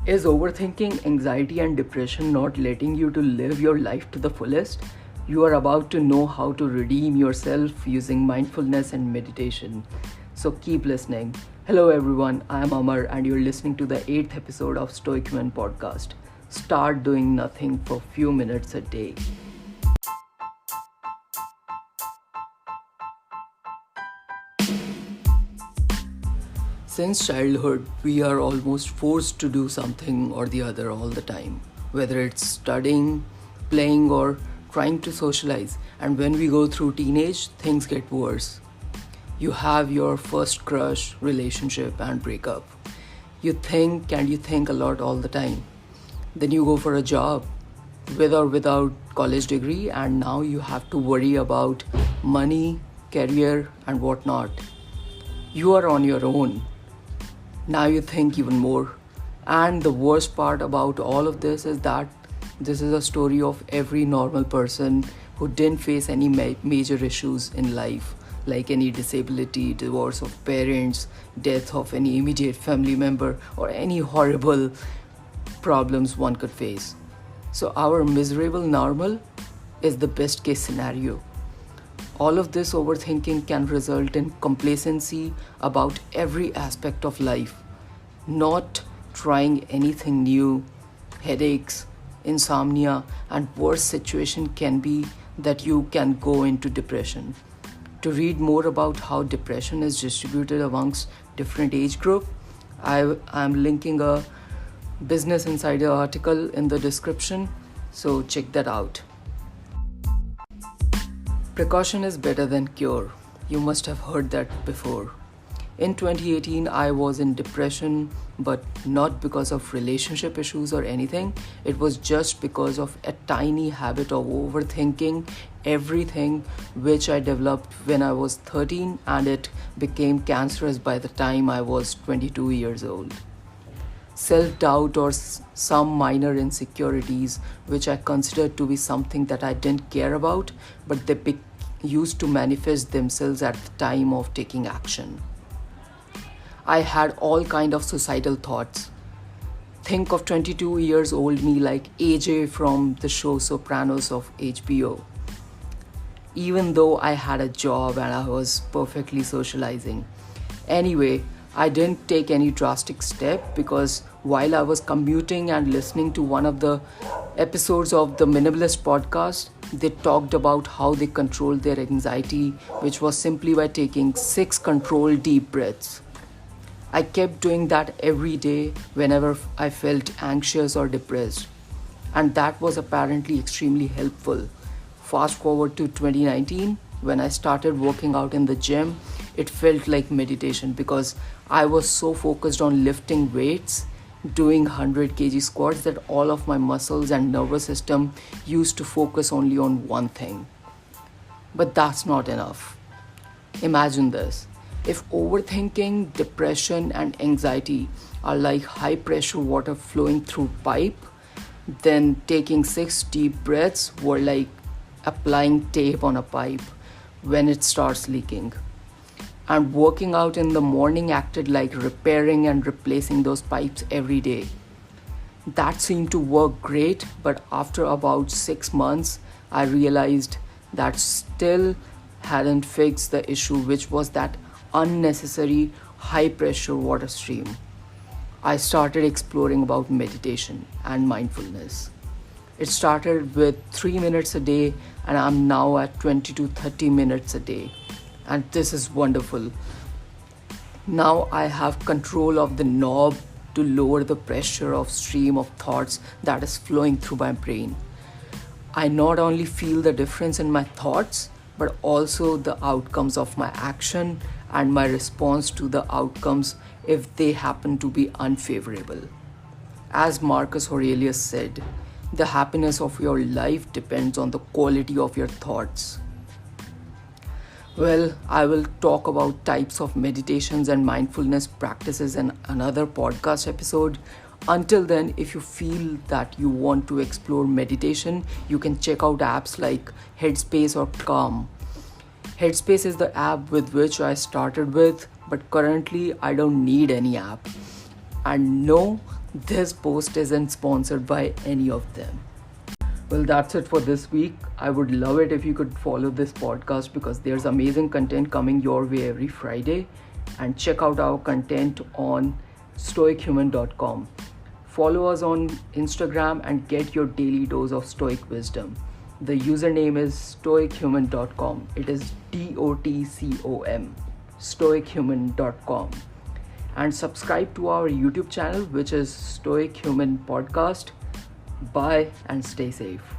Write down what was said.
Is overthinking, anxiety, and depression not letting you to live your life to the fullest? You are about to know how to redeem yourself using mindfulness and meditation. So keep listening. Hello everyone, I am Amar and you're listening to the 8th episode of Stoic Human Podcast. Start doing nothing for few minutes a day. Since childhood, we are almost forced to do something or the other all the time, whether it's studying, playing, or trying to socialize. And when we go through teenage, things get worse. You have your first crush, relationship, and breakup. You think a lot all the time. Then you go for a job, with or without college degree, and now you have to worry about money, career, and whatnot. You are on your own. Now you think even more. And the worst part about all of this is that this is a story of every normal person who didn't face any major issues in life, like any disability, divorce of parents, death of any immediate family member, or any horrible problems one could face. So our miserable normal is the best case scenario. All of this overthinking can result in complacency about every aspect of life, not trying anything new, headaches, insomnia, and worst situation can be that you can go into depression. To read more about how depression is distributed amongst different age group, I'm linking a Business Insider article in the description, so check that out. Precaution is better than cure. You must have heard that before. In 2018, I was in depression, but not because of relationship issues or anything. It was just because of a tiny habit of overthinking everything, which I developed when I was 13, and it became cancerous by the time I was 22 years old. Self-doubt or some minor insecurities, which I considered to be something that I didn't care about, but they used to manifest themselves at the time of taking action. I had all kind of suicidal thoughts. Think of 22 years old me like AJ from the show Sopranos of HBO. Even though I had a job and I was perfectly socializing. Anyway, I didn't take any drastic step because while I was commuting and listening to one of the episodes of the Minimalist podcast, they talked about how they controlled their anxiety, which was simply by taking 6 controlled deep breaths. I kept doing that every day whenever I felt anxious or depressed, and that was apparently extremely helpful. Fast forward to 2019, when I started working out in the gym, it felt like meditation because I was so focused on lifting weights, doing 100 kg squats, that all of my muscles and nervous system used to focus only on one thing. But that's not enough. Imagine this. If overthinking, depression, and anxiety are like high pressure water flowing through pipe, then taking 6 deep breaths were like applying tape on a pipe when it starts leaking. And working out in the morning acted like repairing and replacing those pipes every day. That seemed to work great, but after about 6 months, I realized that still hadn't fixed the issue, which was that unnecessary high pressure water stream. I started exploring about meditation and mindfulness. It started with 3 minutes a day and I'm now at 20 to 30 minutes a day. And this is wonderful. Now I have control of the knob to lower the pressure of stream of thoughts that is flowing through my brain. I not only feel the difference in my thoughts, but also the outcomes of my action and my response to the outcomes if they happen to be unfavorable. As Marcus Aurelius said, the happiness of your life depends on the quality of your thoughts. Well, I will talk about types of meditations and mindfulness practices in another podcast episode. Until then, if you feel that you want to explore meditation, you can check out apps like Headspace or Calm. Headspace is the app with which I started with, but currently I don't need any app. And no, This post isn't sponsored by any of them. Well, that's it for this week. I would love it if you could follow this podcast because there's amazing content coming your way every Friday. And check out our content on stoichuman.com. Follow us on Instagram and get your daily dose of stoic wisdom. The username is stoichuman.com. It is DOTCOM, stoichuman.com. And subscribe to our YouTube channel, which is Stoic Human Podcast. Bye and stay safe.